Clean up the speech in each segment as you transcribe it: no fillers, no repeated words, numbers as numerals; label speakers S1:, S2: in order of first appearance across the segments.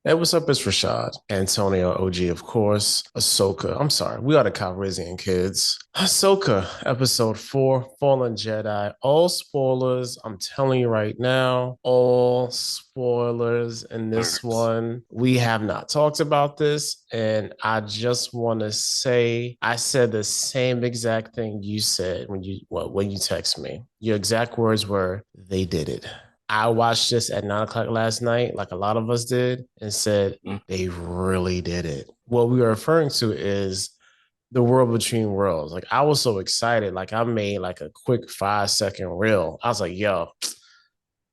S1: Hey, what's up? It's Rashad. Antonio OG, of course. Ahsoka. I'm sorry. We are the Calrissian kids. Ahsoka, episode 4, Fallen Jedi. All spoilers. I'm telling you right now, all spoilers in this
S2: Alerts.
S1: one. We have not talked about this. And I just want to say, I said the same exact thing you said when you text me. Your exact words were, they did it. I watched this at 9 o'clock last night, like a lot of us did, and said
S2: Mm.
S1: they really did it. What we are referring to is the world between worlds. Like I was so excited, like I made like a quick 5 second reel. I was like, yo,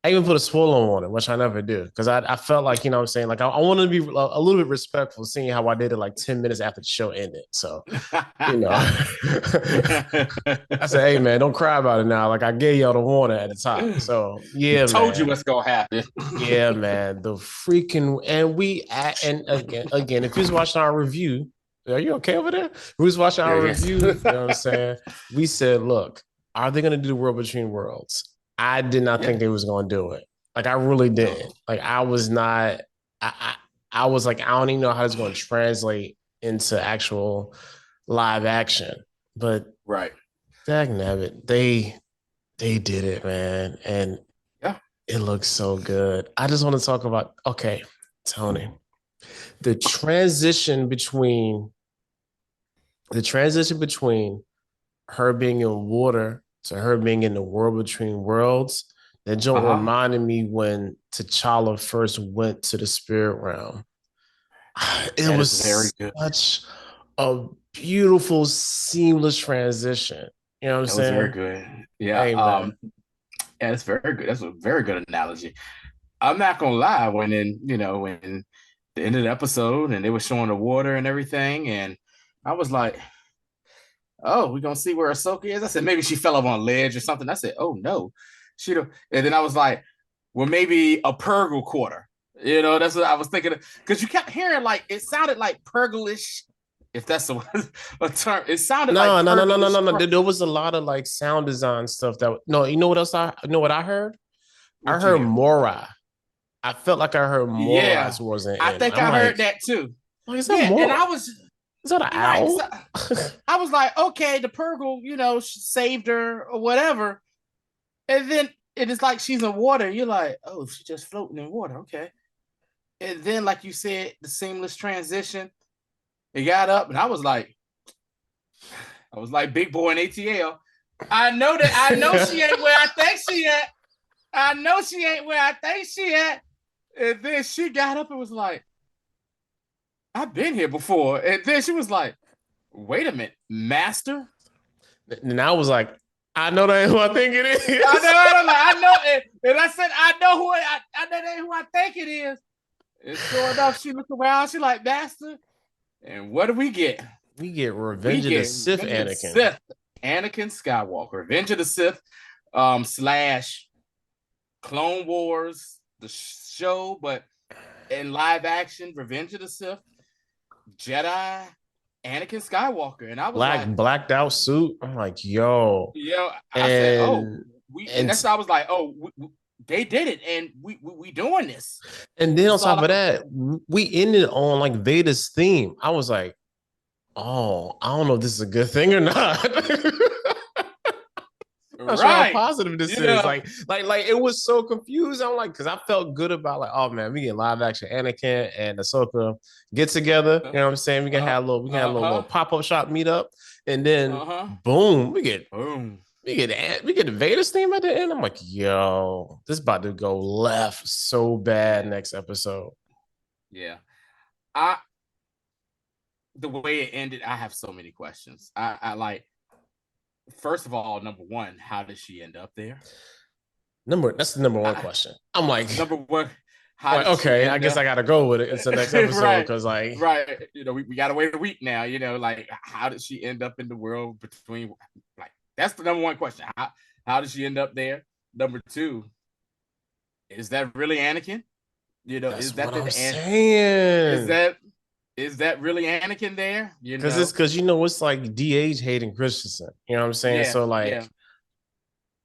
S1: I even put a spoiler on it, which I never do. Because I felt like, you know what I'm saying? Like I wanted to be a little bit respectful, seeing how I did it like 10 minutes after the show ended. So, you know, I said, hey man, don't cry about it now. Like I gave y'all the warning at the top. So yeah,
S2: Told you
S1: man.
S2: what's gonna happen.
S1: Yeah, man. The freaking and again, if he's watching our review, are you okay over there? Who's watching
S2: Yeah,
S1: our
S2: yes.
S1: review? You know what I'm saying? We said, look, are they gonna do the world between worlds? I did not
S2: Yeah.
S1: think they was gonna do it. Like I really didn't.
S2: No.
S1: Like I was not. I I, I was like, I don't even know how it's gonna translate into actual live action. But
S2: Right.
S1: dag nabbit, they did it, man. And
S2: Yeah.
S1: it looks so good. I just want to talk about, okay, Tony, the transition between the transition between her being in water to her being in the world between worlds. That joke
S2: Uh-huh.
S1: reminded me when T'Challa first went to the spirit realm. It
S2: That is very
S1: was
S2: good.
S1: such a beautiful, seamless transition. You know what I'm
S2: That was very
S1: saying?
S2: good. Yeah.
S1: Hey, man.
S2: Yeah, that's very good. That's a very good analogy. I'm not gonna lie, when the end of the episode and they were showing the water and everything, and I was like, oh, we're gonna see where Ahsoka is. I said maybe she fell up on a ledge or something. I said, oh no, she don't. And then I was like, well, maybe a Purgle quarter. That's what I was thinking because you kept hearing like it sounded like Purglish, if that's a term. It sounded like
S1: No, no, no, no, no,
S2: Purglish.
S1: no, no. There was a lot of like sound design stuff that no, you know what else you know what I heard? I
S2: What you
S1: heard
S2: hear?
S1: Mora. I felt like I heard Mora
S2: Yeah,
S1: wasn't
S2: I
S1: in.
S2: think
S1: I'm
S2: I heard
S1: like,
S2: that too.
S1: is that
S2: Yeah, and
S1: Mora?
S2: I was
S1: Is that an
S2: right.
S1: owl?
S2: I was like, okay, the Purgle, saved her or whatever. And then it is like she's in water. You're like, oh, she's just floating in water. Okay. And then, like you said, the seamless transition. It got up, and I was like big boy in ATL. I know that. I know she ain't where I think she at. I know she ain't where I think she at. And then she got up and was like, I've been here before. And then she was like, wait a minute, master.
S1: And I was like, I know that ain't who I think it
S2: I
S1: is.
S2: know. I know. And I said, I know I know that who I think it is. And sure enough, she looked around. She like, master. And what do we get?
S1: We get
S2: We
S1: Revenge of the
S2: get
S1: Sith
S2: Revenge of the
S1: Anakin.
S2: Sith, Anakin Skywalker, Revenge of the Sith, slash Clone Wars, the show, but in live action, Revenge of the Sith, Jedi, Anakin Skywalker, and I was like,
S1: Blacked out suit. I'm like, yo.
S2: I said, oh,
S1: And
S2: and
S1: and
S2: that's why I was like, oh, they did it, and we doing this.
S1: and then on
S2: That's all
S1: top
S2: I
S1: of
S2: could.
S1: that, we ended on like Vader's theme. I was like, oh, I don't know if this is a good thing or not. Not sure how
S2: Right,
S1: positive this is.
S2: yeah,
S1: Like it was so confusing. I'm like, because I felt good about like, oh man, we get live action Anakin and Ahsoka get together. You know what I'm saying? We can have a little
S2: huh,
S1: pop up shop meetup, and then
S2: huh.
S1: boom,
S2: Boom.
S1: we get the Vader's theme at the end. I'm like, yo, this is about to go left so bad
S2: Yeah,
S1: next episode.
S2: yeah. I The way it ended, I have so many questions. I like, first of all, number one, how did she end up there?
S1: That's the number one
S2: I,
S1: question. I'm like,
S2: Number one, how did she
S1: okay, I
S2: end
S1: guess
S2: up?
S1: I gotta go with it. It's the next episode
S2: Right,
S1: because like
S2: right. We gotta wait a week now. Like, how did she end up in the world between? Like, that's the number one question. How did she end up there? Number two, is that really Anakin?
S1: that's
S2: Is that
S1: what I'm
S2: is
S1: saying.
S2: that is that really Anakin there?
S1: Because it's like DH Hayden Christensen. You know what I'm saying?
S2: Yeah,
S1: So
S2: yeah.
S1: like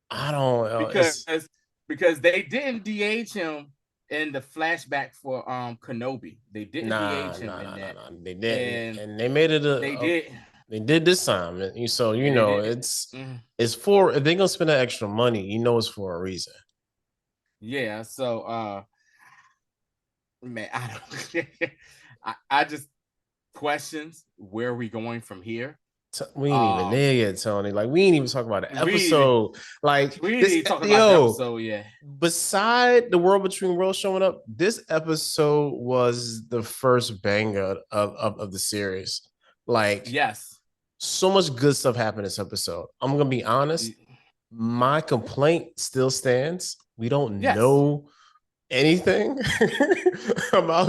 S1: I don't know.
S2: because
S1: It's
S2: because they didn't de-age him in the flashback for Kenobi. They didn't de-age
S1: Nah,
S2: him
S1: nah,
S2: in
S1: nah, nah,
S2: that,
S1: nah. They didn't,
S2: and
S1: and they made it
S2: they did.
S1: they did this time, and so
S2: Yeah, they did. Mhm.
S1: it's for if they're gonna spend that extra money, it's for a reason.
S2: Yeah. So, man, I don't. I just questions where are we going from here.
S1: We ain't even
S2: Um,
S1: there yet, Tony. Like we ain't even talking about the
S2: we
S1: episode. Like
S2: we
S1: this,
S2: ain't talking about the
S1: yo.
S2: episode yet.
S1: Beside the world between worlds showing up, this episode was the first banger of the series. Like
S2: Yes.
S1: so much good stuff happened this episode. I'm gonna be honest. My complaint still stands. We don't
S2: Yes.
S1: know anything about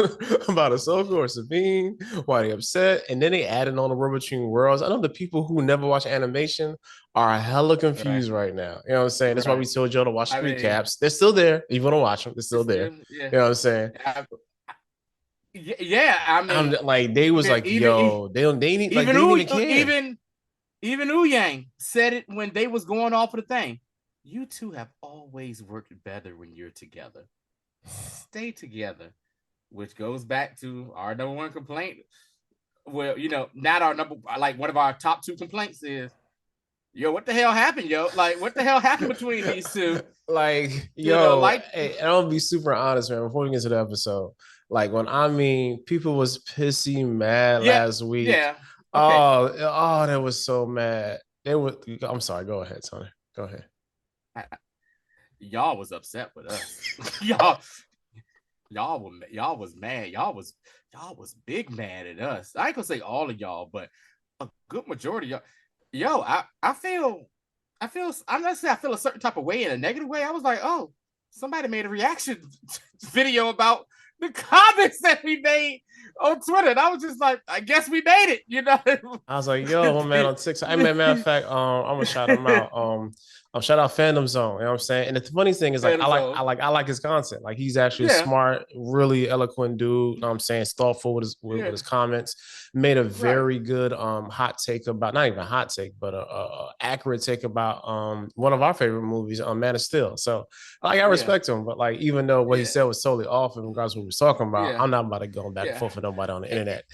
S1: Ahsoka or Sabine, why they upset, and then they added on the world between worlds. I know the people who never watch animation are hella
S2: Right.
S1: confused right now. You know what I'm saying? That's why we
S2: Right.
S1: told y'all to watch
S2: I
S1: the
S2: mean,
S1: recaps. They're still there. If you want to watch them, they're still
S2: it's,
S1: there.
S2: yeah.
S1: You know what I'm saying?
S2: I, yeah. I
S1: I'm
S2: mean,
S1: like they was like,
S2: even
S1: yo, they need like
S2: even
S1: they didn't even care.
S2: even Yang said it when they was going off of the thing. You two have always worked better when you're together. Stay together, which goes back to our number one complaint. Well, not our number, like one of our top two complaints is, yo, what the hell happened, yo? Like, what the hell happened between these two?
S1: Like,
S2: Like,
S1: hey, and I'll be super honest, man, before we get to the episode. Like when I mean people was pissy mad
S2: yeah,
S1: last week.
S2: yeah, okay.
S1: Oh, they was so mad. They were I'm sorry, go ahead, Tony. Go ahead.
S2: Y'all was upset with us. y'all was mad. Y'all was big mad at us. I ain't gonna say all of y'all, but a good majority of y'all. Yo, I feel I'm not saying I feel a certain type of way in a negative way. I was like, oh, somebody made a reaction video about the comments that we made on Twitter. And I was just like, I guess we made it.
S1: I was like, yo, my man on TikTok. I mean, matter of fact, I'm gonna shout him out. I'll shout out Fandom Zone. You know what I'm saying? And the funny thing is, like,
S2: Phantom Zone.
S1: I like his content. Like, he's actually a
S2: Yeah,
S1: smart, really eloquent dude. You know what I'm saying? He's thoughtful with with
S2: yeah,
S1: his comments. Made a
S2: right.
S1: very good hot take about not even a hot take, but a accurate take about one of our favorite movies, Man of Steel. So, like, I
S2: Yeah,
S1: respect him, but like, even though what he
S2: yeah,
S1: said was totally off in regards to what we was talking about,
S2: yeah,
S1: I'm not about to go back and
S2: yeah.
S1: forth with nobody on the internet.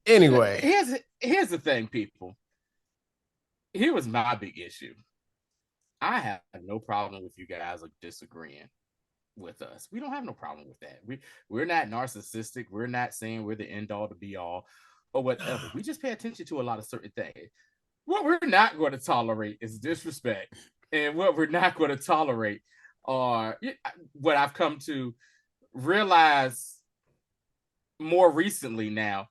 S1: Anyway,
S2: Here's the thing, people. Here was my big issue. I have no problem with you guys disagreeing with us. We don't have no problem with that. We're not narcissistic. We're not saying we're the end all to be all or whatever. We just pay attention to a lot of certain things. What we're not going to tolerate is disrespect, and what we're not going to tolerate are what I've come to realize more recently. Now,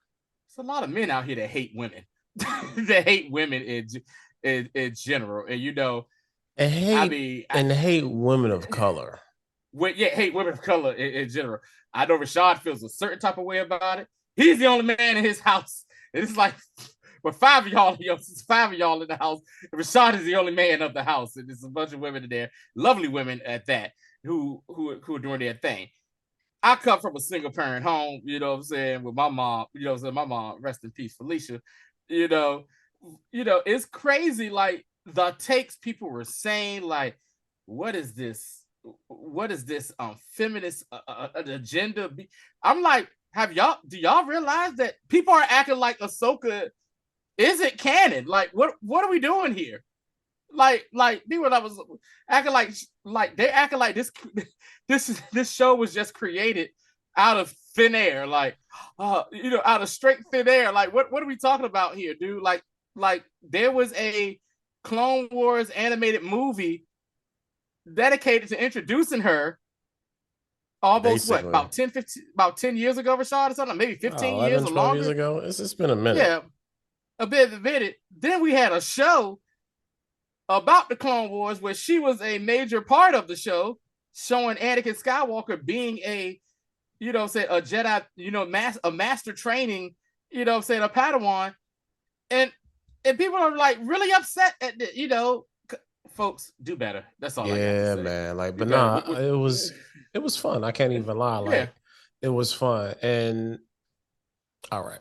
S2: there's a lot of men out here that hate women, that hate women in general, and
S1: and
S2: I
S1: hate
S2: mean,
S1: and hate women of color.
S2: hate women of color in general. I know Rashad feels a certain type of way about it. He's the only man in his house. And it's like, but it's 5 of y'all in the house. Rashad is the only man of the house. And there's a bunch of women in there, lovely women at that, who are doing their thing. I come from a single parent home, what I'm saying, with my mom, what I'm saying, my mom, rest in peace, Felicia, you know, it's crazy, like, the takes people were saying, like, what is this? What is this feminist agenda? I'm like, do y'all realize that people are acting like Ahsoka isn't canon? Like, what are we doing here? Like people that was acting like they acting like this show was just created out of thin air, like out of straight thin air. Like, what are we talking about here, dude? Like there was a Clone Wars animated movie dedicated to introducing her almost what,
S1: Basically,
S2: about 10 years ago, Rashad, or something, maybe 15 years
S1: 11,
S2: or
S1: 12 years
S2: longer.
S1: ago. It's been a minute.
S2: Yeah, a bit. Then we had a show about the Clone Wars where she was a major part of the show, showing Anakin Skywalker being say a Jedi, a master training, say a Padawan, and people are like really upset at folks, do better. That's all I got to
S1: Yeah,
S2: say.
S1: man. Like,
S2: Do
S1: but
S2: better.
S1: nah, it was fun. I can't even lie.
S2: Yeah,
S1: Like, it was fun. And all right,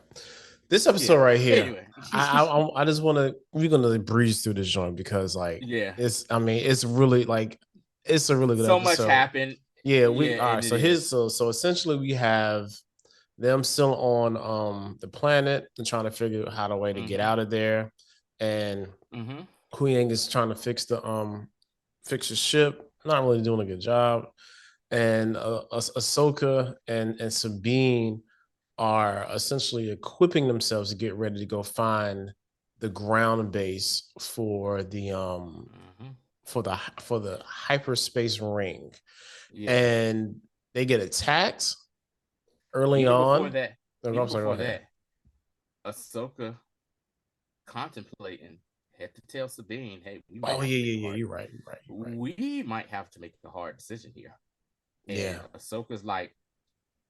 S1: this episode
S2: yeah.
S1: right here,
S2: Anyway,
S1: I just want to we're gonna breeze through this joint because like
S2: yeah.
S1: it's I mean it's really like it's a really good
S2: So much
S1: episode.
S2: happened.
S1: Yeah, we
S2: Yeah,
S1: all right.
S2: and it
S1: So
S2: is.
S1: so essentially we have them still on the planet and trying to figure out how the way to get
S2: Mm-hmm.
S1: out of there. And
S2: Mm-hmm.
S1: Huyang is trying to fix the ship, not really doing a good job. And Ahsoka and Sabine are essentially equipping themselves to get ready to go find the ground base
S2: Mm-hmm.
S1: for the hyperspace ring,
S2: Yeah.
S1: and they get attacked early
S2: Even before
S1: on.
S2: that,
S1: Oh, I'm
S2: even
S1: sorry, go
S2: before
S1: ahead.
S2: that, Ahsoka contemplating had to tell Sabine, "Hey, we might
S1: Oh
S2: have
S1: yeah,
S2: to make a
S1: yeah, yeah.
S2: hard.
S1: You're right. You're right. You're right.
S2: We might have to make a hard decision here."
S1: Yeah,
S2: And Ahsoka's like,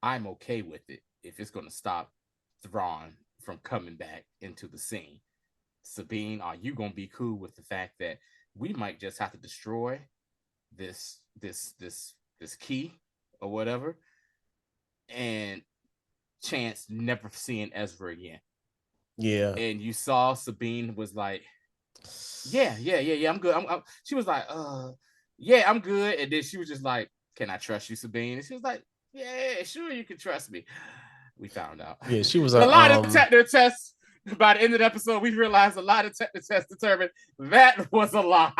S2: "I'm okay with it if it's going to stop Thrawn from coming back into the scene." Sabine, are you going to be cool with the fact that we might just have to destroy this key or whatever, and chance never seeing Ezra again?
S1: yeah,
S2: And you saw Sabine was like, yeah, I'm good. she was like, yeah, I'm good. And then she was just like, can I trust you, Sabine? And she was like, yeah, sure, you can trust me. We found out.
S1: yeah. She was
S2: And a
S1: a
S2: lot of technical tests, by the end of the episode, we realized a lot of technical tests determined that was a lie.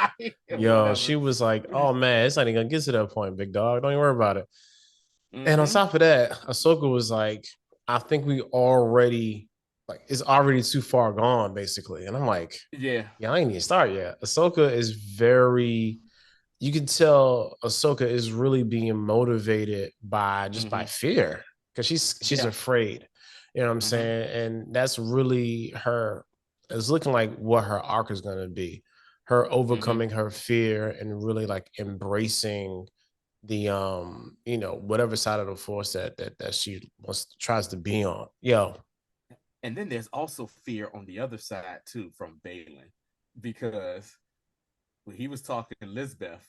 S1: yo.
S2: Whatever.
S1: She was like, oh man, it's not even gonna get to that point, big dog. Don't even worry about it. And on
S2: Mm-hmm.
S1: top of that, Ahsoka was like, I think we already like it's already too far gone, basically. And I'm like,
S2: Yeah.
S1: yeah, I ain't even start yet. Ahsoka is very you can tell Ahsoka is really being motivated by just by
S2: Mm-hmm.
S1: fear because she's
S2: Yeah.
S1: afraid. You know what I'm
S2: Mm-hmm.
S1: saying? And that's really her. It's looking like what her arc is going to be. Her
S2: Mm-hmm.
S1: overcoming her fear and really like embracing the whatever side of the force that she wants tries to be on. Yo,
S2: And then there's also fear on the other side too from Balin, because when he was talking to Lisbeth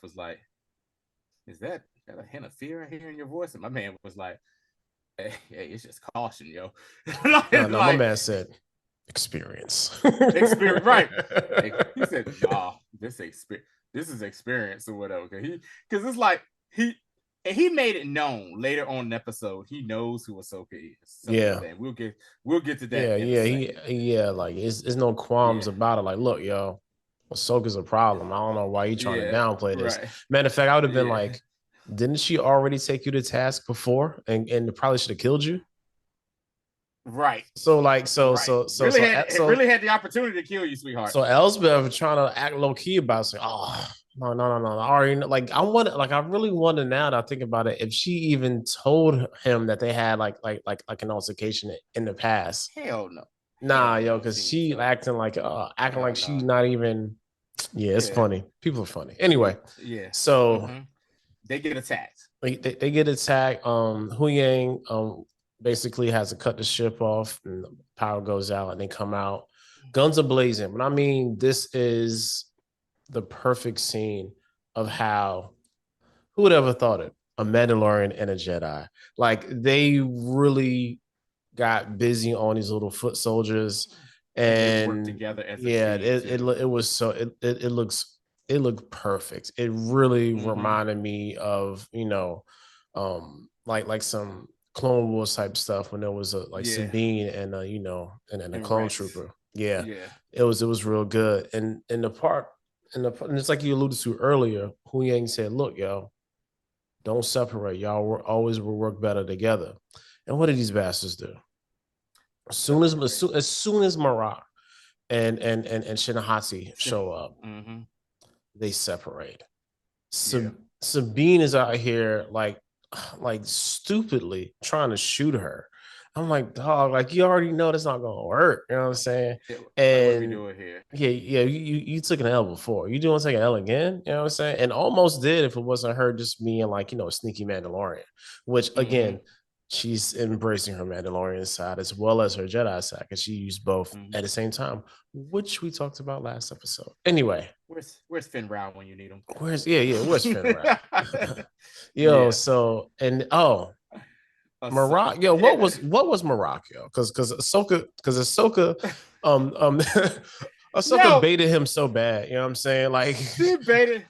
S2: was like, "Is that a hint of fear I hear in your voice?" And my man was like, "Hey, it's just caution, yo."
S1: no, my
S2: like
S1: man said experience.
S2: experience, right? He said, "Nah, this is experience or whatever." Because it's like he and he made it known later on in the episode he knows who Ahsoka is. Simple as
S1: Yeah.
S2: that. We'll get to that
S1: Yeah,
S2: in a
S1: yeah,
S2: second.
S1: yeah. Like it's no qualms
S2: Yeah,
S1: about it. Like, look, yo, Ahsoka's a problem. I don't know why you trying to
S2: yeah,
S1: downplay this.
S2: right,
S1: Matter of fact, I would have been
S2: yeah,
S1: like, didn't she already take you to task before and probably should have killed you?
S2: right,
S1: So like,
S2: right. Really had the opportunity to kill you, sweetheart.
S1: so Elsbeth trying to act low key about it. It's like, oh no. I already know. Like I really wonder now that I think about it if she even told him that they had like an altercation in the past.
S2: Hell no, hell
S1: Nah, yo,
S2: no.
S1: because
S2: She ain't
S1: she
S2: tell him.
S1: acting like
S2: Hell
S1: she's
S2: no.
S1: not even. Yeah, it's
S2: Yeah,
S1: funny. People are funny. Anyway,
S2: yeah.
S1: so
S2: Mm-hmm. They get attacked.
S1: they get attacked. Hu Yang basically has to cut the ship off, and the power goes out, and they come out. Guns are blazing, but I mean, this is the perfect scene of how who would ever thought it? A Mandalorian and a Jedi. Like they really got busy on these little foot soldiers,
S2: They work
S1: and
S2: together as a
S1: yeah,
S2: team too.
S1: it was so it looked perfect. It really
S2: Mm-hmm.
S1: reminded me of like some Clone Wars type stuff when there was a like
S2: Yeah,
S1: Sabine and and a
S2: and
S1: clone
S2: Rex.
S1: trooper. Yeah,
S2: Yeah.
S1: it was real good. And in the part and it's like you alluded to earlier, Hu Yang said, "Look, yo, don't separate. Y'all always will work better together." And what did these bastards do?
S2: Separate.
S1: As soon as Marat and Shinahati show up,
S2: Mm-hmm.
S1: they separate.
S2: Yeah.
S1: Sabine is out here like stupidly trying to shoot her. I'm like, dog, like you already know that's not gonna work. You know what I'm saying?
S2: Like, what are we
S1: And
S2: doing here?
S1: yeah, you took an L before. You doing take an L again? You know what I'm saying? And almost did if it wasn't her just being like, a sneaky Mandalorian, which
S2: Mm-hmm.
S1: again, she's embracing her Mandalorian side as well as her Jedi side because she used both
S2: Mm-hmm.
S1: at the same time, which we talked about last episode. Anyway,
S2: Where's Finn Rao when you need him?
S1: where's Finn Rao? Yo,
S2: Yeah.
S1: so and
S2: So,
S1: Morocco, yo,
S2: yeah.
S1: what was Morocco? Because Ahsoka um
S2: No,
S1: Ahsoka baited him so bad, you know what I'm saying? Like
S2: she baited.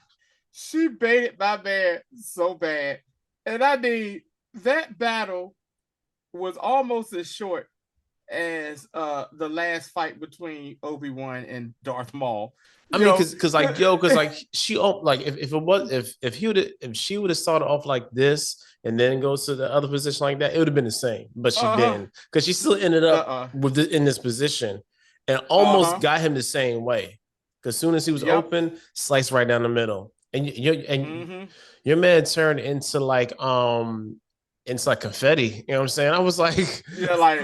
S2: She baited my man so bad. And I mean, that battle was almost as short as the last fight between Obi-Wan and Darth Maul.
S1: I mean,
S2: Yo,
S1: cause like she like if it was if he would if she would have started off like this and then goes to the other position like that, it would have been the same. But she
S2: uh-huh,
S1: didn't because she still ended up
S2: uh-uh,
S1: in this position and almost
S2: uh-huh,
S1: got him the same way. Because as soon as he was
S2: yep,
S1: open, sliced right down the middle, and
S2: mm-hmm.
S1: your man turned into like confetti. You know what I'm saying? I was like,
S2: Yeah, like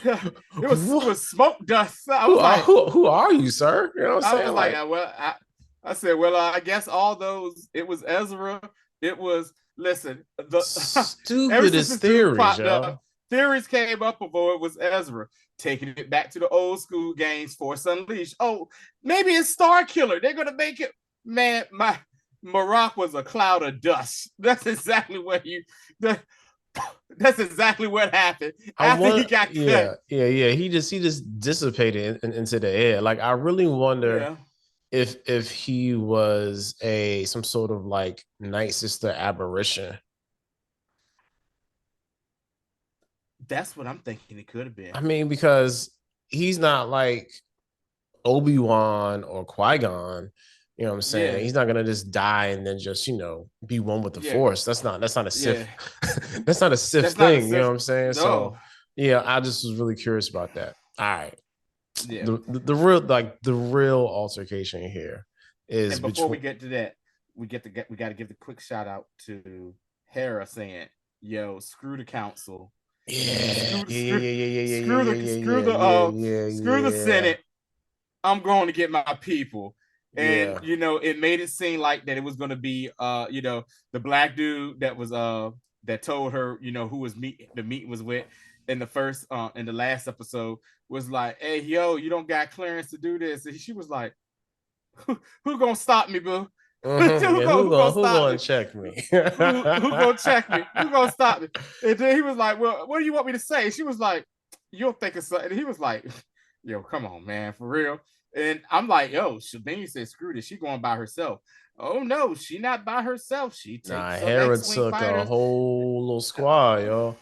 S2: it was smoke dust.
S1: who are you, sir? You know what I'm
S2: I
S1: saying?
S2: was like,
S1: Like
S2: I said, well, I guess all those. It was Ezra. It was listen. The ever since
S1: stupidest
S2: this dude
S1: theories,
S2: popped
S1: yo.
S2: up, theories came up before it was Ezra. Taking it back to the old school games, Force Unleashed. Oh, maybe it's Star Killer. They're gonna make it. Man, my Marok was a cloud of dust. That's exactly what you. That's exactly what happened
S1: I
S2: after he
S1: want,
S2: got cut.
S1: yeah. He just dissipated into the air. Like I really wonder
S2: Yeah,
S1: if he was a some sort of like Night Sister aberration.
S2: that's what I'm thinking. It could have been.
S1: I mean, because he's not like Obi-Wan or Qui-Gon. You know what I'm saying?
S2: Yeah,
S1: He's not gonna just die and then just, be one with the
S2: yeah,
S1: force. That's not a
S2: yeah.
S1: Sith. That's not a Sith
S2: That's not the
S1: thing, you know
S2: Sith.
S1: what I'm saying?
S2: No.
S1: So yeah, I just was really curious about that. All right.
S2: Yeah.
S1: The real altercation here is
S2: And before we
S1: between
S2: get to that, we got to give the quick shout out to Hera saying, "Yo, screw the council,
S1: yeah,
S2: screw the
S1: yeah, yeah, yeah, yeah, yeah, yeah, yeah,
S2: screw
S1: yeah,
S2: the
S1: yeah, yeah,
S2: screw the
S1: yeah,
S2: Senate. I'm going to get my people." And
S1: yeah.
S2: it made it seem like that it was going to be the black dude that was that told her who was the meeting was with in the first in the last episode was like, "Hey, yo, you don't got clearance to do this," and she was like, who gonna stop me, boo?
S1: Yeah, who
S2: Who gonna
S1: gonna who
S2: stop
S1: gonna
S2: me?
S1: check me?
S2: Who gonna check me? Who gonna stop me? And then he was like, "Well, what do you want me to say?" She was like, "You'll think of something." And he was like, "Yo, come on, man, for real." And I'm like, "Yo, Shabini said, screw this. She going by herself." Oh no, she not by herself. She
S1: Nah,
S2: takes some
S1: Hera
S2: X-wing
S1: took a
S2: fighters,
S1: whole little squad, yo.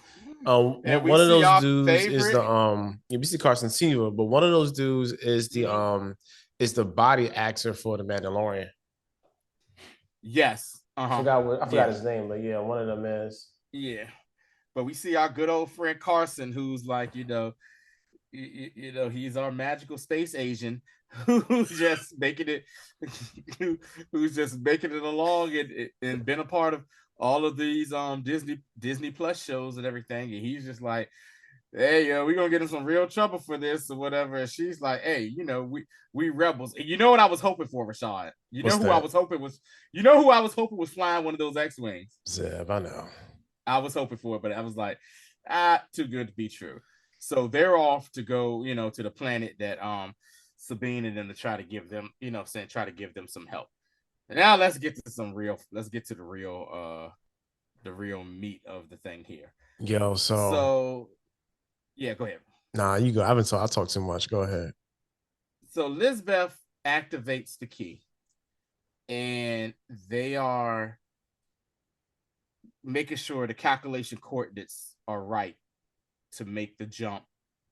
S2: and we
S1: One of
S2: see
S1: those
S2: our
S1: dudes is
S2: favorite.
S1: we see Carson Senior, but one of those dudes
S2: Mhm.
S1: is the body actor for the Mandalorian.
S2: Yes, uh huh,
S1: I forgot
S2: yeah,
S1: his name, but yeah, one of them is.
S2: yeah. But we see our good old friend Carson, who's like, he's our magical space Asian who's just making it, who's just making it along and been a part of all of these Disney Plus shows and everything. And he's just like, "Hey, yo, we're gonna get in some real trouble for this or whatever." And she's like, "Hey, we rebels." And you know what I was hoping for, Rashad?
S1: What's that?
S2: You know who I was hoping was flying one of those X-Wings?
S1: Zeb, I know.
S2: I was hoping for it, but I was like, too good to be true. So they're off to go, to the planet that Sabine and them to try to give them, try to give them some help. And now let's get to the real meat of the thing here.
S1: Yo, so
S2: So yeah, go ahead.
S1: nah, you go. I talked too much. Go ahead.
S2: So Lisbeth activates the key, and they are making sure the calculation coordinates are right to make the jump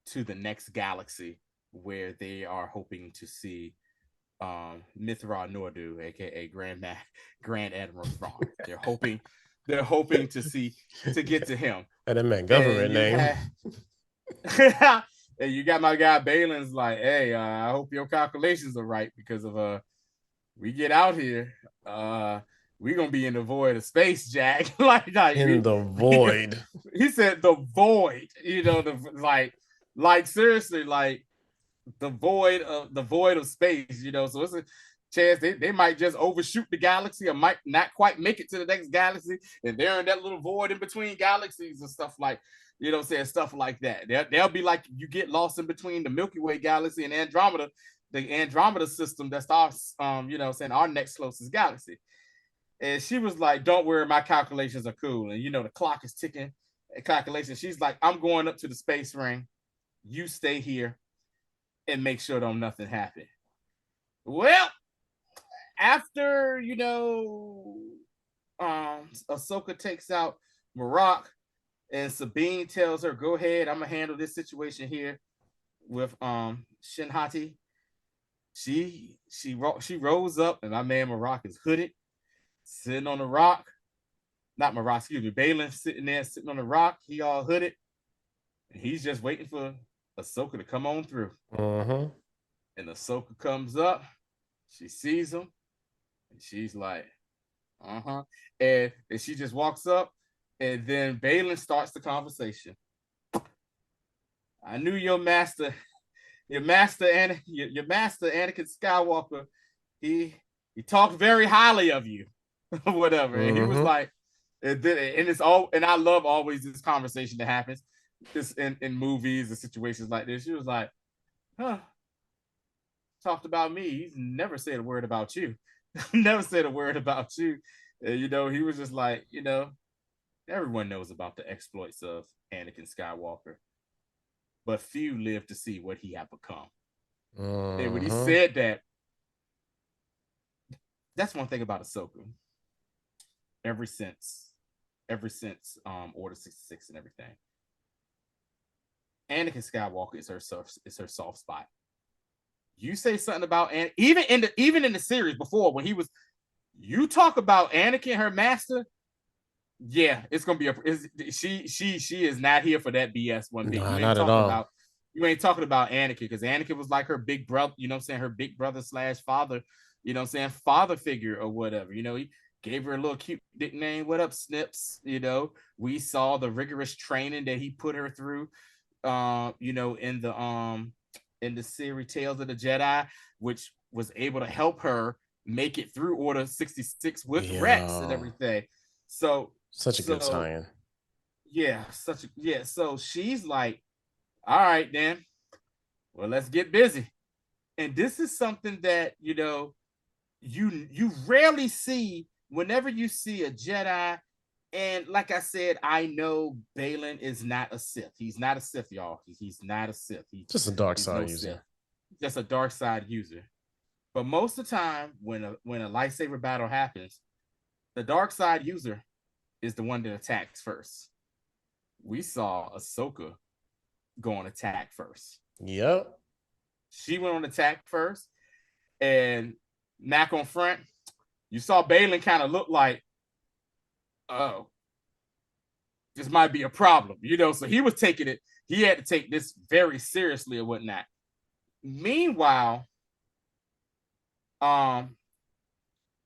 S2: to the next galaxy where they are hoping to see Mithra Nordu, aka Grand Admiral Thrawn. They're hoping to get to him.
S1: And that man
S2: And
S1: government
S2: you
S1: name.
S2: have and you got my guy Balin's like, "Hey, I hope your calculations are right because of we get out here, we're gonna be in the void of space, Jack." like
S1: In the void.
S2: he said the void, like seriously, like the void of space, so it's a chance they might just overshoot the galaxy or might not quite make it to the next galaxy, and they're in that little void in between galaxies and stuff like, saying stuff like that. They'll be like, you get lost in between the Milky Way galaxy and Andromeda, the Andromeda system that's our saying our next closest galaxy. And she was like, "Don't worry, my calculations are cool." And the clock is ticking. Calculation. She's like, "I'm going up to the space ring. You stay here and make sure don't nothing happen." Well, after Ahsoka takes out Marok, and Sabine tells her, "Go ahead, I'm gonna handle this situation here with Shinhati." She rolls up, and my man Marok is hooded, sitting on the rock. Not Marok, excuse me. Balin sitting there, sitting on the rock. He all hooded, and he's just waiting for Ahsoka to come on through.
S1: Uh-huh.
S2: And Ahsoka comes up, she sees him, and she's like, uh-huh. And she just walks up, and then Balin starts the conversation. I knew your master Anakin Skywalker, he talked very highly of you, or whatever. And he was
S1: Uh-huh.
S2: like, and it's all, and I love always this conversation that happens this in movies and situations like this. She was like, huh, talked about me. He's never said a word about you. Never said a word about you. And, he was just like, everyone knows about the exploits of Anakin Skywalker, but few live to see what he had become. And when he
S1: Uh-huh.
S2: said that, that's one thing about Ahsoka. Ever since, Order 66 and everything, Anakin Skywalker is her soft spot. You say something about, and even in the series before, when he was, you talk about Anakin, her master. Yeah, it's gonna be she is not here for that BS one bit.
S1: Nah, not at all.
S2: You ain't talking about Anakin, because Anakin was like her big brother, her big brother / father, father figure or whatever. He gave her a little cute nickname. What up, Snips? We saw the rigorous training that he put her through, in the series Tales of the Jedi, which was able to help her make it through Order 66 with Rex and
S1: Yeah.
S2: everything. So
S1: Such a good
S2: so
S1: tie-in.
S2: so she's like, all right then, well, let's get busy. And this is something that you rarely see whenever you see a Jedi. And like I said, I know Balin is not a Sith. He's not a Sith, y'all. He's not a Sith.
S1: Just a dark
S2: He's
S1: side
S2: no Sith.
S1: user.
S2: Just a dark side user. But most of the time, when a lightsaber battle happens, the dark side user is the one that attacks first. We saw Ahsoka go on attack first.
S1: Yep.
S2: She went on attack first, and Mac on front. You saw Balin kind of look like, oh, this might be a problem, So he was taking it. He had to take this very seriously or whatnot. Meanwhile,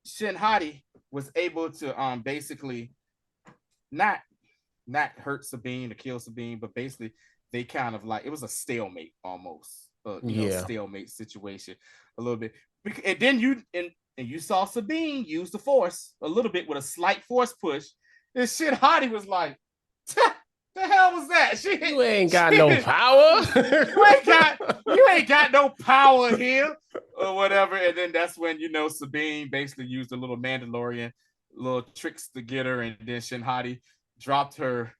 S2: Shin Hati was able to basically not hurt Sabine or kill Sabine, but basically they kind of like, it was a stalemate almost,
S1: Yeah.
S2: stalemate situation a little bit. And then you saw Sabine use the Force a little bit with a slight Force push. And Shin Hati was like, the hell was that?
S1: You ain't got no power.
S2: You ain't got no power here or whatever. And then that's when Sabine basically used a little Mandalorian little tricks to get her, and then Shin Hati dropped her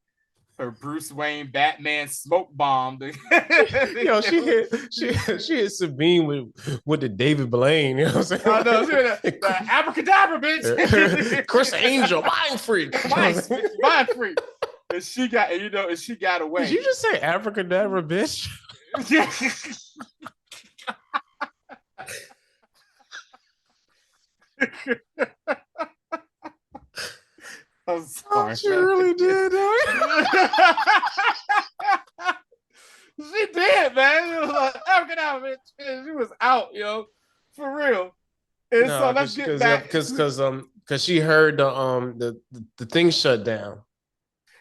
S2: Bruce Wayne Batman smoke bomb.
S1: Yo, she hit Sabine with the David Blaine. You know what I'm saying?
S2: Oh no, the abracadabra, bitch.
S1: Chris Angel, mind freak.
S2: Mind freak. And she got away.
S1: Did you just say abracadabra, bitch?
S2: I'm sorry.
S1: She really did.
S2: She did, man. It was like abracadabra, bitch. She was out, for real. And
S1: No,
S2: so let's get back.
S1: Because she heard the thing shut down.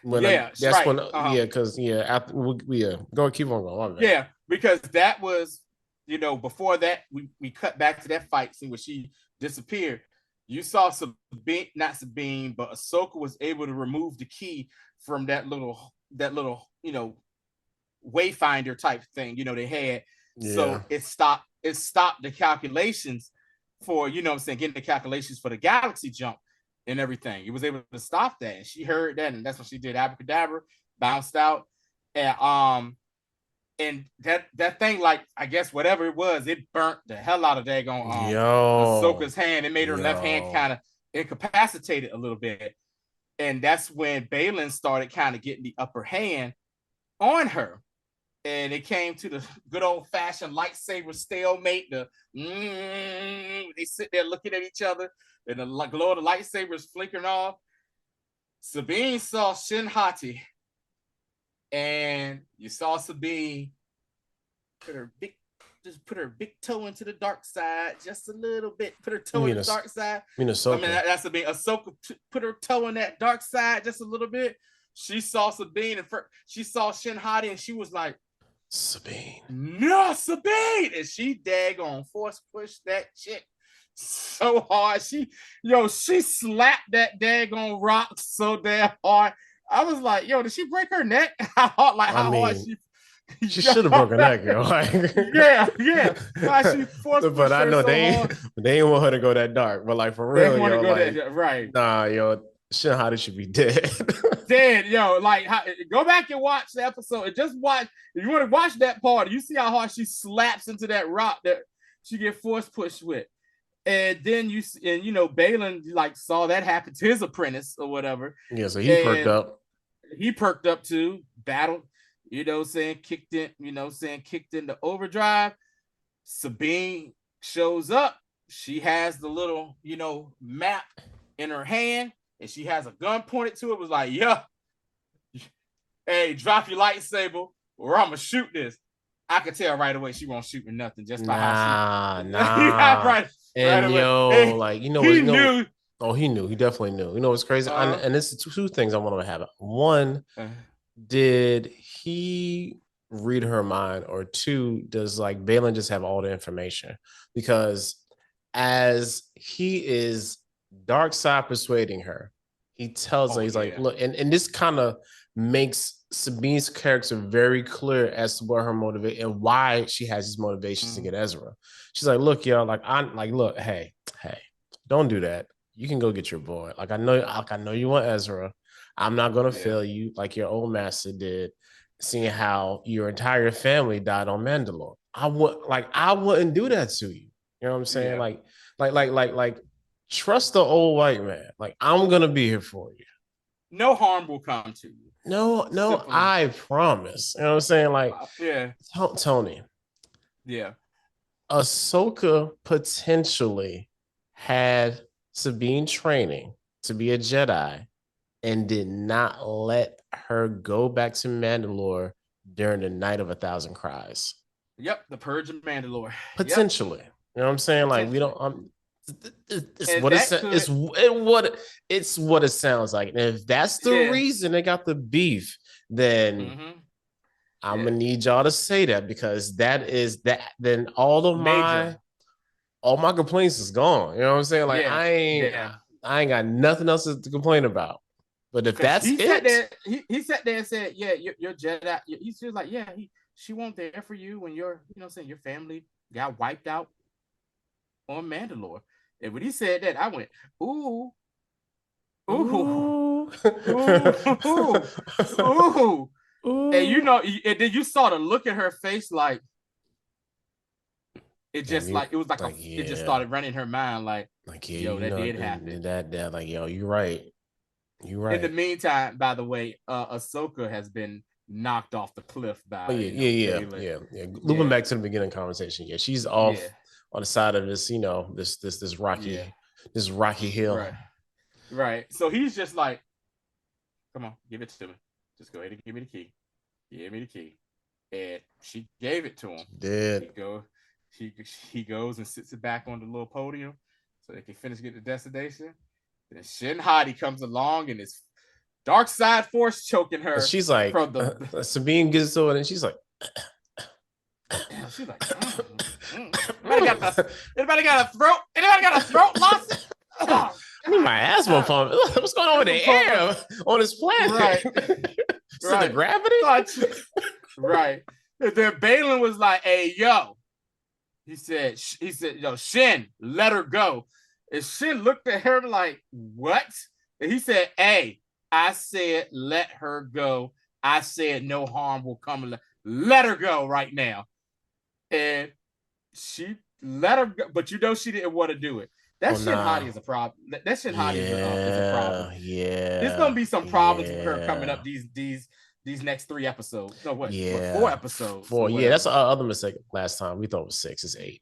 S1: That's
S2: right.
S1: when after go keep on going.
S2: Yeah, because that was before that we cut back to that fight scene where she disappeared. You saw not Sabine, but Ahsoka was able to remove the key from that little wayfinder type thing they had.
S1: Yeah.
S2: So it stopped the calculations for getting the calculations for the galaxy jump and everything. It was able to stop that, and she heard that, and that's what she did. Abracadabra, bounced out, and and that thing, like, I guess whatever it was, it burnt the hell out of daggone
S1: Yo,
S2: Ahsoka's hand. It made her left hand
S1: yo.
S2: kind of incapacitated a little bit, and that's when Balin started kind of getting the upper hand on her. And it came to the good old fashioned lightsaber stalemate. They sit there looking at each other, and the glow of the lightsabers flickering off. Sabine saw Shin Hati, and you saw Sabine put her big toe into the dark side just a little bit. Put her toe in the dark side.
S1: Ahsoka.
S2: I mean, that's Sabine. Ahsoka put her toe in that dark side just a little bit. She saw Sabine, and she saw Shin Hati, and she was like,
S1: Sabine.
S2: No, Sabine! And she daggone force pushed that chick so hard. She slapped that daggone rock so damn hard. I was like, yo, did she break her neck? How hard
S1: she should have broken that girl.
S2: Yeah. Why she forced pushed
S1: but I know
S2: her so hard.
S1: They didn't want her to go that dark. But like for
S2: They
S1: real,
S2: want to go
S1: like,
S2: that right.
S1: Nah, yo, Shin Hati should be dead.
S2: Dead, yo. Like, go back and watch the episode and just watch. If you want to watch that part, you see how hard she slaps into that rock that she get force pushed with. And then Balin like saw that happen to his apprentice or whatever.
S1: Yeah, so he perked up.
S2: He perked up too. Battled, kicked in the overdrive. Sabine shows up. She has the little, map in her hand, and she has a gun pointed to it. Was like, yeah, hey, drop your lightsaber, or I'm gonna shoot this. I could tell right away she won't shoot me nothing just by how she.
S1: Nah.
S2: right.
S1: And
S2: right
S1: yo,
S2: hey,
S1: like,
S2: he knew.
S1: Oh, he knew. He definitely knew. You know what's crazy? And it's two things I want to have. One, did he read her mind, or two, does like Balin just have all the information? Because as he is dark side persuading her, he tells her, he's like, look, and this kind of makes Sabine's character very clear as to what her motivation and why she has these motivations to get Ezra. She's like, look, yo, look, hey, don't do that. You can go get your boy. I know you want Ezra. I'm not gonna fail you like your old master did, seeing how your entire family died on Mandalore. I wouldn't do that to you. You know what I'm saying? Like, trust the old white man. Like, I'm gonna be here for you.
S2: No harm will come to you.
S1: No, I promise. You know what I'm saying? Like, Tony.
S2: Yeah.
S1: Ahsoka potentially had Sabine training to be a Jedi and did not let her go back to Mandalore during the Night of 1,000 Cries.
S2: Yep, the Purge of Mandalore.
S1: Potentially. Yep. You know what I'm saying? Like, we don't it's what it sounds like. And if that's the reason they got the beef, then I'm gonna need y'all to say that, because then all my complaints is gone. You know what I'm saying? Like, I ain't got nothing else to complain about. But if that's
S2: he sat there and said, yeah, you're Jedi. He's just like, yeah, she won't there for you when your family got wiped out on Mandalore. And when he said that, I went, ooh. Ooh. And and then you saw the look in her face, like it just it just started running her mind, like yo, that did happen.
S1: That like, yo, you're right. You're right.
S2: In the meantime, by the way, Ahsoka has been knocked off the cliff by
S1: Looping back to the beginning conversation. Yeah, she's off on the side of this, this rocky hill.
S2: Right. So he's just like, come on, give it to me. Just go ahead and give me the key. Give me the key. And she gave it to him.
S1: She did.
S2: He goes and sits it back on the little podium so they can get the destination. Then Shin Hati comes along and is dark side force choking her.
S1: And she's like, Sabine gets to it, and she's like,
S2: Anybody got a throat? Anybody got a throat, Lawson?
S1: I need my asthma pump. What's going on with the air on this planet?
S2: Right.
S1: The gravity?
S2: Right. And then Balin was like, hey, yo. He said, yo, Shin, let her go. And Shin looked at her like, what? And he said, hey, I said, let her go. I said, no harm will come. let her go right now. And she let her go, but she didn't want to do it.
S1: Oh
S2: That Shin Hati
S1: nah.
S2: is a problem. That Shin Hati is a problem.
S1: Yeah,
S2: There's gonna
S1: yeah,
S2: be some problems with her coming
S1: yeah,
S2: up these next 3 episodes. No, what 4 episodes or
S1: four. Yeah, that's
S2: whatever.
S1: the other mistake last time. We thought it was six. It's eight.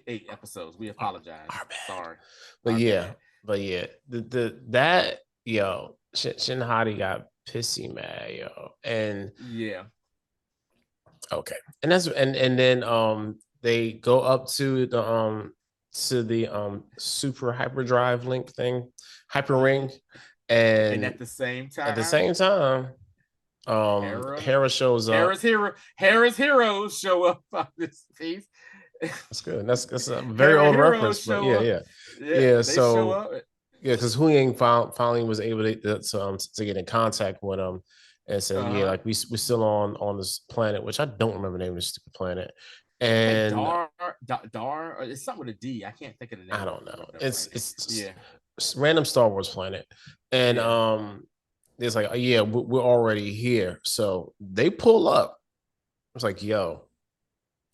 S2: 8 episodes. We
S1: Our,
S2: apologize.
S1: our bad.
S2: Sorry,
S1: But
S2: our
S1: yeah,
S2: bad.
S1: the that yo Shin Hati got pissy mad yo, and
S2: Yeah.
S1: okay, and that's and then they go up to the super hyperdrive link thing, hyper ring,
S2: And
S1: and
S2: at the same
S1: at the
S2: time,
S1: same time,
S2: Hera,
S1: Hera shows up.
S2: Hera's heroes show up on this piece.
S1: That's good. That's a very
S2: Hera
S1: old
S2: heroes
S1: reference, but
S2: show
S1: yeah,
S2: up.
S1: yeah,
S2: Yeah,
S1: yeah.
S2: they show
S1: So
S2: up.
S1: yeah, because Hu Yang finally was able to get in contact with him and said, yeah,
S2: Uh-huh.
S1: like we're still on this planet, which I don't remember the name of this stupid planet,
S2: I think
S1: and
S2: Dar, or it's something with a D. I can't think of the
S1: I
S2: name of
S1: don't
S2: it
S1: know.
S2: right now.
S1: It's
S2: Yeah,
S1: random Star Wars planet, and
S2: yeah.
S1: it's like, oh, yeah, we're already here, so they pull up. It's like, yo,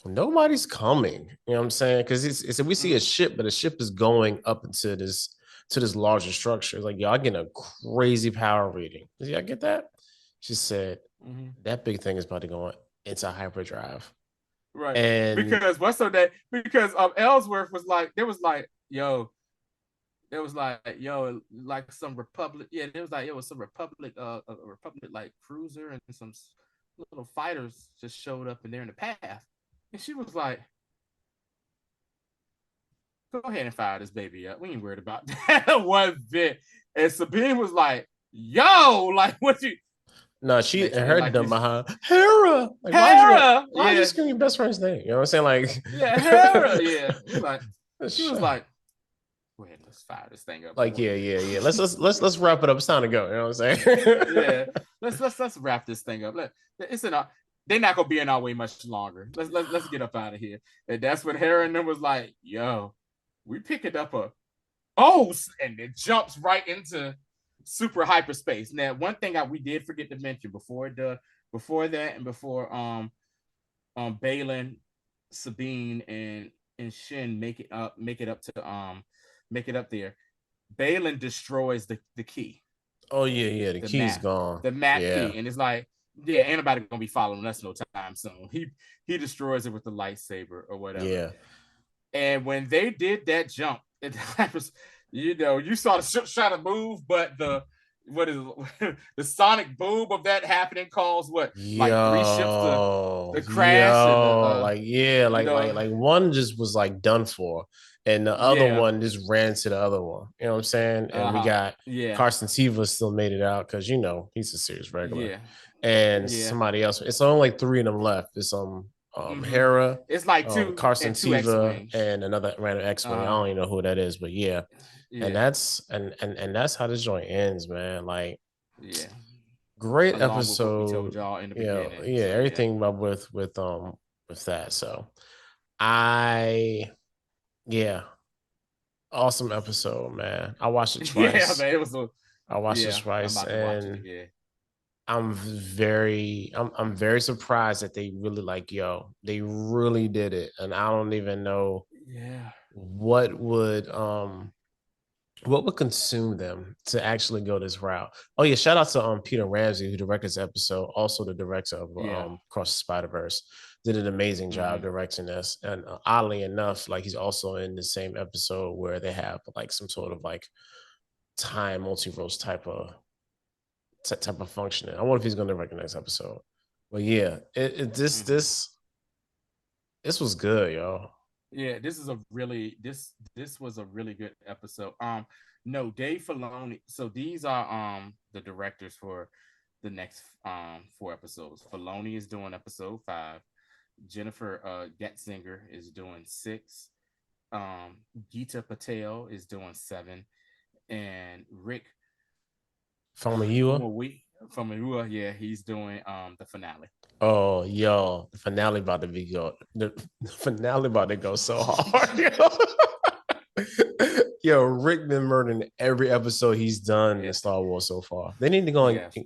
S1: nobody's coming. You know what I'm saying? Because it's we see a
S2: Mm,
S1: ship, but the ship is going up into this larger structure. It's like, y'all getting a crazy power reading. Did y'all get that? She said
S2: mm-hmm.
S1: that big thing is about to go into hyperdrive.
S2: Right.
S1: And
S2: Because what's so that because Ellsworth was like, there was like, yo, like some Republic. Yeah, there was like, it was some Republic, a Republic like cruiser and some little fighters just showed up and they're in the path. And she was like, go ahead and fire this baby up. We ain't worried about that one bit. And Sabine was like, yo, like what you
S1: no, she
S2: next
S1: and
S2: thing
S1: her
S2: like
S1: dumb
S2: you
S1: behind Hera. Like,
S2: Hera.
S1: why'd you
S2: Yeah.
S1: scream your best friend's name? You know what I'm saying?
S2: Yeah, Hera. Yeah. Like she was
S1: Like,
S2: like, go ahead, let's fire this thing up,
S1: like,
S2: boy.
S1: yeah. Let's wrap it up. It's time to go. You know what I'm saying?
S2: Yeah. Let's wrap this thing up. It's in our they're not gonna be in our way much longer. Let's get up out of here. And that's when Hera and them was like, yo, we picking up a and it jumps right into super hyperspace. Now, one thing we did forget to mention before that and before Balin, Sabine, and Shin make it up there. Balin destroys the key,
S1: Oh yeah. The
S2: the
S1: key's
S2: map,
S1: gone.
S2: the map
S1: Yeah,
S2: key, and it's like, yeah, ain't nobody gonna be following us no time soon. He destroys it with the lightsaber or whatever.
S1: yeah.
S2: And when they did that jump, it was, you saw the ship try to move, but the sonic boom of that happening caused what, like three ships to crash and
S1: Like yeah,
S2: you know,
S1: like one just was like done for, and the other
S2: yeah,
S1: one just ran to the other one. You know what I'm saying? And we got
S2: yeah,
S1: Carson Teva still made it out because he's a serious regular,
S2: yeah,
S1: and
S2: yeah.
S1: somebody else. It's only like three of them left. It's
S2: Mm-hmm.
S1: Hera,
S2: It's like
S1: Carson
S2: two X
S1: Teva,
S2: wings.
S1: and another random X-wing. I
S2: Uh,
S1: don't even know who that is, but yeah, and
S2: yeah,
S1: that's and that's how this joint ends, man. Like,
S2: yeah.
S1: great
S2: Along with what we told
S1: episode.
S2: y'all in the
S1: Yeah,
S2: beginning.
S1: yeah,
S2: So yeah,
S1: everything about with that. So I yeah, awesome episode, man. I watched it
S2: yeah,
S1: twice.
S2: man. It was a
S1: I watched it
S2: yeah. I'm
S1: twice,
S2: about to watch it
S1: and
S2: again.
S1: I'm very surprised that they really like, yo, they really did it. And I don't even know
S2: Yeah,
S1: what would um what would consume them to actually go this route? Oh yeah, shout out to Peter Ramsey who directed this episode, also the director of
S2: yeah.
S1: Cross the Spider Verse. Did an amazing job
S2: Mm-hmm.
S1: directing this, and oddly enough, like he's also in the same episode where they have like some sort of like time multiverse type of functioning. I wonder if he's going to direct the next episode. But yeah,
S2: Mm-hmm.
S1: this was good, yo.
S2: Yeah, this was a really good episode. No, Dave Filoni. So these are the directors for the next 4 episodes. Filoni is doing episode 5. Jennifer Getzinger is doing 6. Geeta Patel is doing 7, and Rick
S1: Famuyiwa.
S2: from Irua, yeah, he's doing the finale.
S1: Oh, yo, the finale about to be go. The finale about to go so hard. Yo, yo, Rick been murdering every episode he's done
S2: Yeah,
S1: in Star Wars so far. They need to go and
S2: yeah.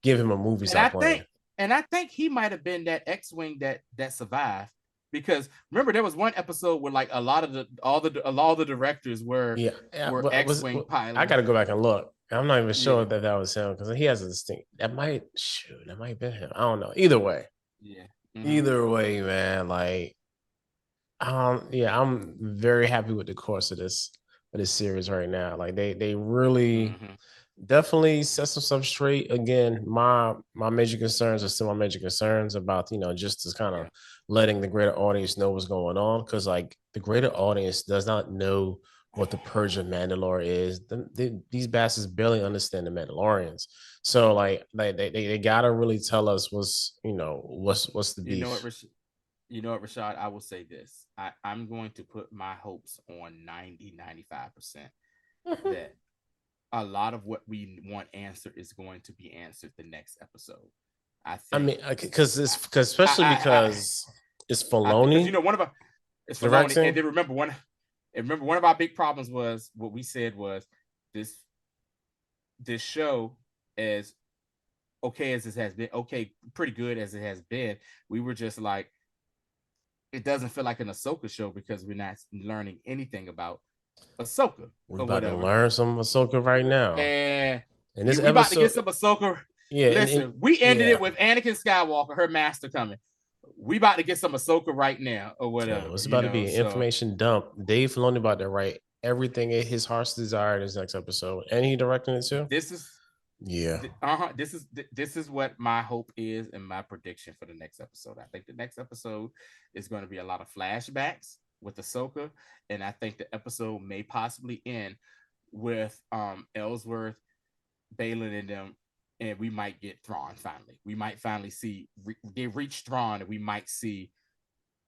S1: give him a movie.
S2: And I
S1: Stop
S2: think
S1: playing.
S2: and I think he might have been that X-wing that survived because remember there was one episode where like a lot of the all the directors
S1: Yeah, yeah.
S2: were X-wing
S1: I got to
S2: pilots.
S1: go back and look. I'm not even sure
S2: Yeah,
S1: that that was him because he has a distinct. That might have been him. I don't know. Either way,
S2: yeah.
S1: man. Like, yeah, I'm very happy with the course of this series right now. Like, they really
S2: Mm-hmm.
S1: definitely set some stuff straight. Again, my major concerns are still my major concerns about just as kind of
S2: Yeah.
S1: letting the greater audience know what's going on because like the greater audience does not know what the Purge of Mandalore is. These bastards barely understand the Mandalorians. So like they gotta really tell us what's the
S2: You know what,
S1: beef.
S2: you know what, Rashad? I will say this. I'm going to put my hopes on 90-95% that a lot of what we want answered is going to be answered the next episode. I
S1: I
S2: think
S1: mean, because especially
S2: I
S1: because it's
S2: I think because
S1: Filoni
S2: one of our it's Filoni, and
S1: directing.
S2: then remember one of our big problems was what we said was this this show as okay as it has been, okay, pretty good as it has been. We were just like, it doesn't feel like an Ahsoka show because we're not learning anything about Ahsoka
S1: We're
S2: or
S1: about to
S2: whatever.
S1: learn some Ahsoka right now.
S2: And
S1: In this
S2: we about to get
S1: episode,
S2: some Ahsoka.
S1: yeah,
S2: Listen, we ended
S1: yeah.
S2: it with Anakin Skywalker, her master coming. We about to get some Ahsoka right now or
S1: Yeah,
S2: whatever,
S1: it's about to be an
S2: So
S1: information dump. Dave Filoni about to write everything in his heart's desire in his next episode, and he directing it too.
S2: this is
S1: Yeah,
S2: this is what my hope is and my prediction for the next episode. I think the next episode is going to be a lot of flashbacks with Ahsoka, and I think the episode may possibly end with Ellsworth, Balin, and them, and we might get Thrawn finally. We might finally see they reach Thrawn, and we might see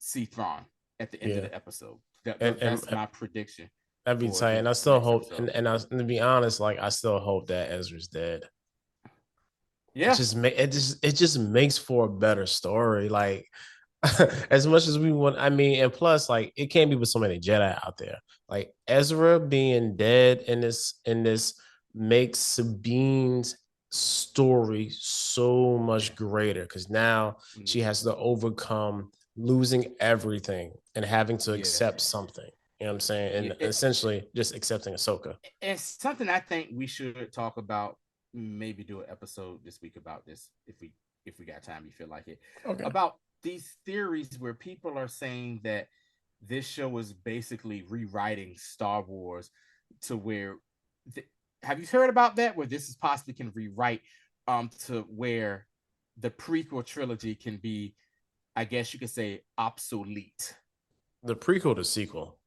S2: Thrawn at the end of
S1: yeah,
S2: the episode.
S1: and
S2: That's my prediction
S1: that'd be
S2: for
S1: tight. And I
S2: the
S1: still
S2: next
S1: hope,
S2: episode.
S1: to be honest, like I still hope that Ezra's dead.
S2: Yeah,
S1: It just makes for a better story. Like as much as we want, I mean, and plus, like it can't be with so many Jedi out there. Like Ezra being dead in this makes Sabine's story so
S2: yeah,
S1: much greater because now she
S2: mm,
S1: has to overcome losing everything and having to
S2: yeah,
S1: accept something. You know what I'm saying?
S2: yeah.
S1: And essentially just accepting Ahsoka.
S2: It's something I think we should talk about. Maybe do an episode this week about this if we got time. You feel like it
S1: Okay.
S2: about these theories where people are saying that this show is basically rewriting Star Wars to where th- have you heard about that where this is possibly can rewrite to where the prequel trilogy can be, I guess you could say, obsolete.
S1: The prequel to sequel.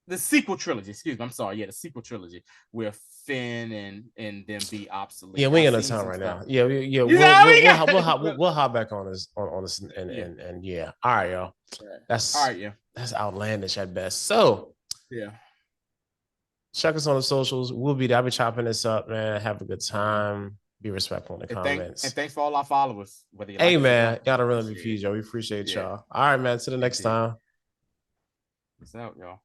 S2: The sequel trilogy, excuse me, I'm sorry, yeah, the sequel trilogy where Finn and them be
S1: Yeah,
S2: obsolete.
S1: we
S2: I
S1: ain't got no
S2: seen
S1: time
S2: some
S1: right
S2: stuff.
S1: now. Yeah, yeah,
S2: You know, we
S1: we'll hop back on this
S2: yeah,
S1: and yeah. All right, y'all.
S2: all
S1: That's
S2: right, yeah,
S1: that's outlandish at best. So
S2: yeah.
S1: check us on the socials. We'll be there. I'll be chopping this up, man. Have a good
S2: Mm-hmm.
S1: time. Be respectful in the
S2: And
S1: comments.
S2: thanks for all our followers, whether you
S1: Hey
S2: like us or
S1: man,
S2: don't.
S1: y'all
S2: We
S1: don't really be
S2: appreciate it.
S1: peas, yo. We appreciate
S2: Yeah,
S1: y'all. All right, man. To the next
S2: indeed.
S1: time.
S2: Peace out, y'all.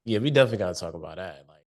S1: Yeah, we definitely gotta talk about that. Like